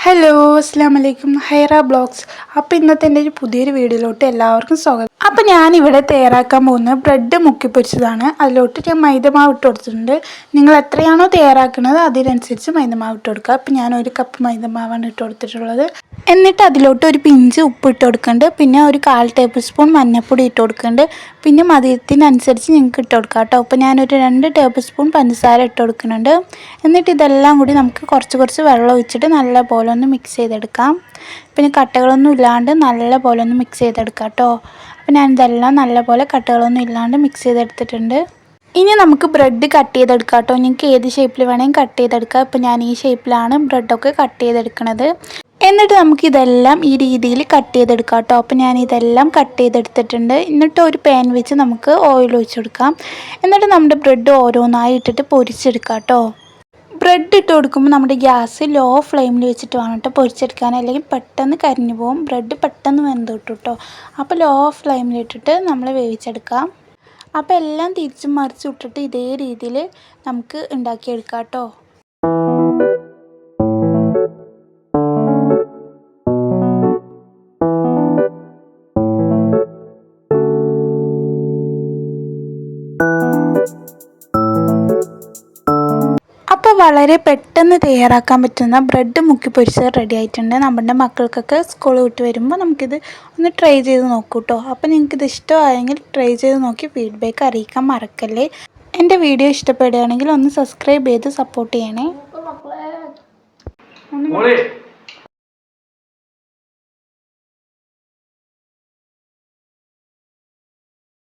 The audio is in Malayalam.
ഹലോ അസ്സലാമലൈക്കും ഹൈറ ബ്ലോഗ്സ്. അപ്പോൾ ഇന്നത്തെ എൻ്റെ ഒരു പുതിയൊരു വീഡിയോയിലോട്ട് എല്ലാവർക്കും സ്വാഗതം. അപ്പോൾ ഞാനിവിടെ തയ്യാറാക്കാൻ പോകുന്നത് ബ്രെഡ് മുക്കി പൊരിച്ചതാണ്. അതിലോട്ട് ഞാൻ മൈദമാവ് ഇട്ട് കൊടുത്തിട്ടുണ്ട്. നിങ്ങൾ എത്രയാണോ തയ്യാറാക്കുന്നത് അതിനനുസരിച്ച് മൈദമാവ് ഇട്ട് കൊടുക്കുക. അപ്പോൾ ഞാൻ 1 കപ്പ് മൈദമാവാണ് ഇട്ട് കൊടുത്തിട്ടുള്ളത്. എന്നിട്ട് അതിലോട്ട് ഒരു പിഞ്ച് ഉപ്പ് ഇട്ട് കൊടുക്കുന്നുണ്ട്. പിന്നെ ഒരു 1/4 ടേബിൾ സ്പൂൺ മഞ്ഞൾപ്പൊടി ഇട്ട് കൊടുക്കുന്നുണ്ട്. പിന്നെ മധുരത്തിനനുസരിച്ച് നിങ്ങൾക്ക് ഇട്ട് കൊടുക്കാം കേട്ടോ. അപ്പോൾ ഞാനൊരു 2 ടേബിൾ സ്പൂൺ പഞ്ചസാര ഇട്ട് കൊടുക്കുന്നുണ്ട്. എന്നിട്ട് ഇതെല്ലാം കൂടി നമുക്ക് കുറച്ച് വെള്ളം ഒഴിച്ചിട്ട് നല്ല പോലെ ഒന്ന് മിക്സ് ചെയ്തെടുക്കാം. പിന്നെ കട്ടകളൊന്നും ഇല്ലാണ്ട് നല്ല പോലെ ഒന്ന് മിക്സ് ചെയ്തെടുക്കാം കേട്ടോ. അപ്പോൾ ഞാനിതെല്ലാം നല്ല പോലെ കട്ടകളൊന്നും ഇല്ലാണ്ട് മിക്സ് ചെയ്തെടുത്തിട്ടുണ്ട്. ഇനി നമുക്ക് ബ്രെഡ് കട്ട് ചെയ്തെടുക്കാം കേട്ടോ. നിങ്ങൾക്ക് ഏത് ഷേപ്പിൽ വേണമെങ്കിൽ കട്ട് ചെയ്തെടുക്കാം. ഇപ്പോൾ ഞാൻ ഈ ഷേപ്പിലാണ് ബ്രെഡൊക്കെ കട്ട് ചെയ്തെടുക്കുന്നത്. എന്നിട്ട് നമുക്കിതെല്ലാം ഈ രീതിയിൽ കട്ട് ചെയ്തെടുക്കാം കേട്ടോ. അപ്പോൾ ഞാനിതെല്ലാം കട്ട് ചെയ്തെടുത്തിട്ടുണ്ട്. എന്നിട്ട് ഒരു പാൻ വെച്ച് നമുക്ക് ഓയിൽ ഒഴിച്ച് കൊടുക്കാം. എന്നിട്ട് നമ്മുടെ ബ്രെഡ് ഓരോന്നായി ഇട്ടിട്ട് പൊരിച്ചെടുക്കാം കേട്ടോ. ബ്രെഡ് ഇട്ട് കൊടുക്കുമ്പോൾ നമ്മുടെ ഗ്യാസ് ലോ ഫ്ലെയിമിൽ വെച്ചിട്ട് വേണം കേട്ടോ പൊരിച്ചെടുക്കാൻ, അല്ലെങ്കിൽ പെട്ടെന്ന് കരിഞ്ഞു പോകും. ബ്രെഡ് പെട്ടെന്ന് വെന്ത് കിട്ടും കേട്ടോ. അപ്പോൾ ലോ ഫ്ലെയിമിലിട്ടിട്ട് നമ്മൾ വേവിച്ചെടുക്കാം. അപ്പോൾ എല്ലാം തിരിച്ചും മറിച്ചും ഇട്ടിട്ട് ഇതേ രീതിയിൽ നമുക്ക് ഉണ്ടാക്കിയെടുക്കാം കേട്ടോ. അപ്പോൾ വളരെ പെട്ടെന്ന് തയ്യാറാക്കാൻ പറ്റുന്ന ബ്രെഡ് മുക്കി പൊരിച്ചത് റെഡി ആയിട്ടുണ്ട്. നമ്മുടെ മക്കൾക്കൊക്കെ സ്കൂൾ വിട്ട് വരുമ്പോൾ നമുക്കിത് ഒന്ന് ട്രൈ ചെയ്ത് നോക്കൂ കേട്ടോ. അപ്പോൾ നിങ്ങൾക്കിത് ഇഷ്ടമായെങ്കിൽ ട്രൈ ചെയ്ത് നോക്കി ഫീഡ്ബാക്ക് അറിയിക്കാൻ മറക്കല്ലേ. എൻ്റെ വീഡിയോ ഇഷ്ടപ്പെടുകയാണെങ്കിൽ ഒന്ന് സബ്സ്ക്രൈബ് ചെയ്ത് സപ്പോർട്ട് ചെയ്യണേ.